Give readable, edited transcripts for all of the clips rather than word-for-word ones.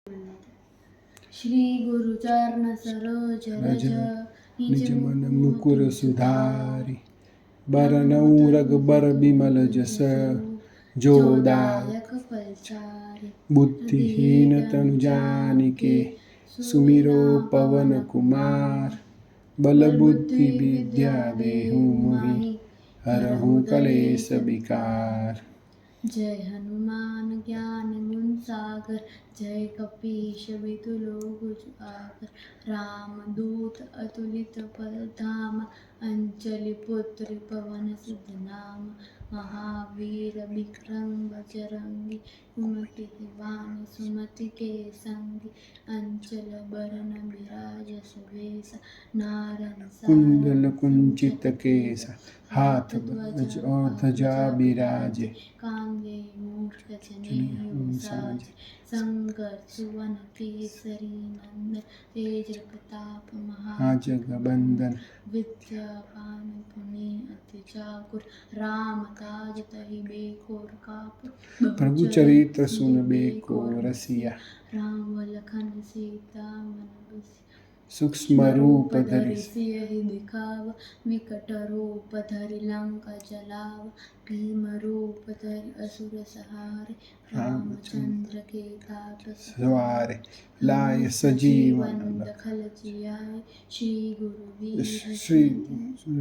श्री गुरु चरण सरोज रज निज मन मुकुर सुधारि बरनउँ रघुबर बिमल जस जो दायक फलचारि। बुद्धिहीन तनु जानिके सुमिरो पवन कुमार। बल बुद्धि विद्या देहु मोहि हरहु कलेश विकार। जय हनुमान ज्ञान गुण सागर जय कपीश वितु लोक उजागर। राम दूत अतुलित बल धामा अंजलि पुत्र पवन सुत नामा। महावीर विक्रम बजरंगी कुमति निवार सुमति के संगी। अंचल बरन बिराज सुबेसा नारन कुंडल कुंचित केसा हाथ ध्वज और ध्वजा बिराजे। कांधे मूष जनेऊ साजे। शंकर सुवन केसरी नंदन तेज प्रताप महाजगबंदन। विद्यावान गुणी अति चातुर राम काज तहि बेकोर कापुर। प्रभु चरित्र सुन बेको रसिया राम लखन सीता मन बसिया। सूक्ष्म रूप धरि सियहि दिखावा विकट रूप धरि लंका जलावा। भीम रूप धरि असुर सहारे रामचंद्र के तात सवारे। लाय सजीवन दखल जियाए श्री गुरु श्री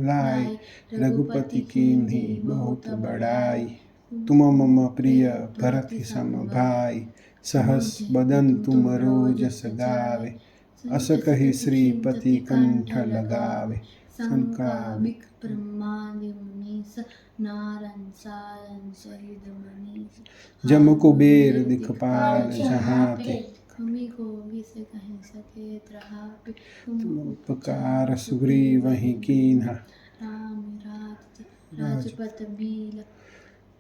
लाय रघुपति कीन्ही बहुत बड़ाई। तुम मम प्रिय भरत सम भाई सहस बदन तुम रोजस गावे। अस कहि श्रीपति कंठ लगावे। संकाबिक ब्रह्मादि मुनीस नारद सारन सहित मनीष। जम कुबेर दिखपाल जहाते कवि कोविद कहि सके त्रहापि। तुम उपकार सुग्रीवहि कीन्हा राम राजपथ बीला।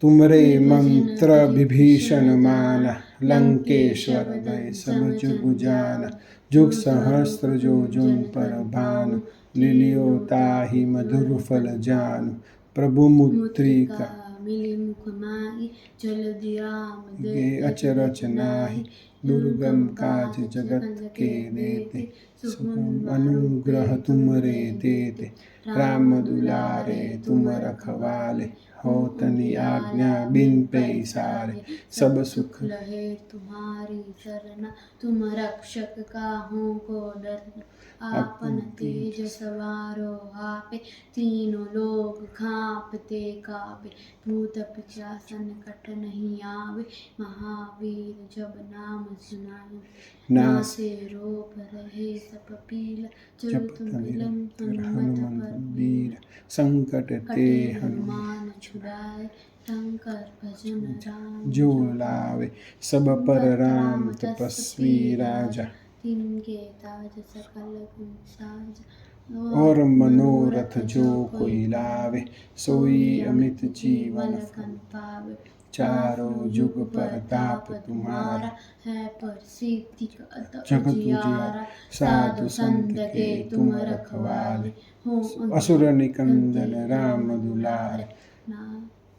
तुमरे मंत्र विभीषण माना लंकेश्वर भय सब जुग जाना। जुग सहस्त्र जो जुन पर भानु लिलियो ताहि मधुर फल जानु। प्रभु मुद्रिका मिली मुख माहि जलधि राम गे अचरज नाहि। दुर्गम काज जगत के देते सुगम अनुग्रह तुमरे तेते। राम दुलारे तुम रखवाले हो तनि आज्ञा बिन पैसारे। सब सुख लहे तुम्हारी सरना तुम रक्षक काहू को डरना। आपन तेज सवारो आपे तीनों लोग कांपते कापे। भूत पिशाच निकट नहीं आवे महावीर जब नाम सुनावे। नासे रोग रहे सब पीला जब तुम हनुमत वीर। संकट ते हनुमान छुड़ाए शंकर भजन राम जो लावे। सब पर राम तपस्वी राजा तिनके ताज सकल गुण साजा। और मनोरथ जो कोई लावे सोई अमित जीवन फल पावे। चारों जुग परताप तुम्हारा है प्रसिद्धि जगत उजियारा। साधु संत के तुम रखवाले हो असुर निकंदन राम दुलारे।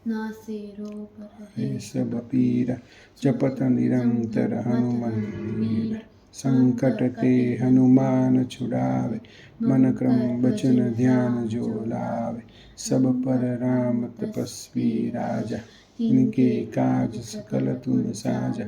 नासे रोग हे सब पीरा जपत निरंतर हनुमत वीर। संकट ते हनुमान छुड़ावे मन क्रम वचन ध्यान जो लावे। सब पर राम तपस्वी राजा इनके काज सकल तुम साजा।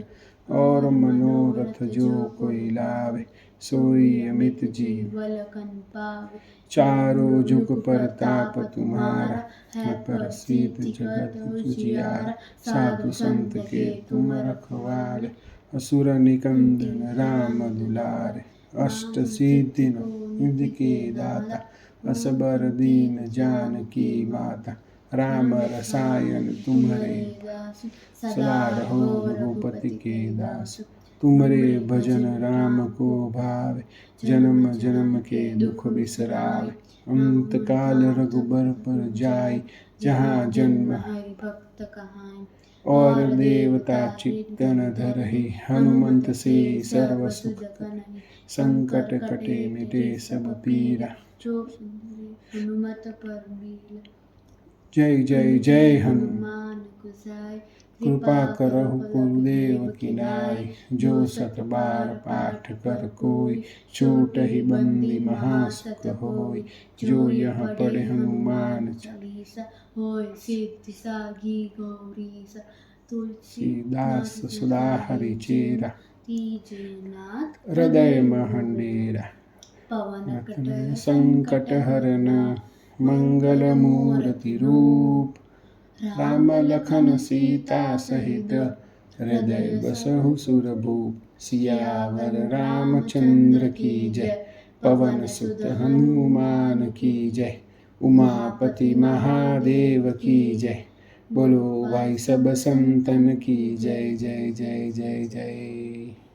और मनोरथ जो कोई लावे सोई अमित जीवन पावे। चारों जुग परताप तुम्हारा है प्रसिद्ध जगत उजियारा। साधु संत के तुम रखवाले असुर निकंदन राम दुलारे। अष्ट सिद्धि निधि के दाता असबर दीन जानकी माता। राम रसायन तुम्हारे सदा रहो रघुपति के दास। तुमरे भजन राम को भावे जन्म जन्म के दुख बिसरावे। अंत काल रघुबर पर जाई जहाँ जन्म हरि भक्त कहाई। और देवता चित्तन धरहि हनुमंत से सर्व सुख करहि। संकट कटे मिटे सब पीरा जो हनुमत पर बीरा। जय जय जय हनुमान हनुमान गुसाई कृपा करहु गुरुदेव की नाई। जो सत बार पाठ कर कोई, छूट ही बंदी महासुख होय। जो यह पढ़े हनुमान चालीसा, होय सिद्धि सागी गौरीसा। तुलसीदास सुधा हरिचेरा, तीजे नाथ हृदय महंडेरा। पवन संकट हरन मंगल मूर्ति रूप, राम लखन सीता सहित हृदय बसहु सुरभूप। सियावर रामचंद्र की जय, पवन सुत हनुमान की जय। उमापति महादेव की जय, बोलो भाई सब संतन की जय जय जय जय जय।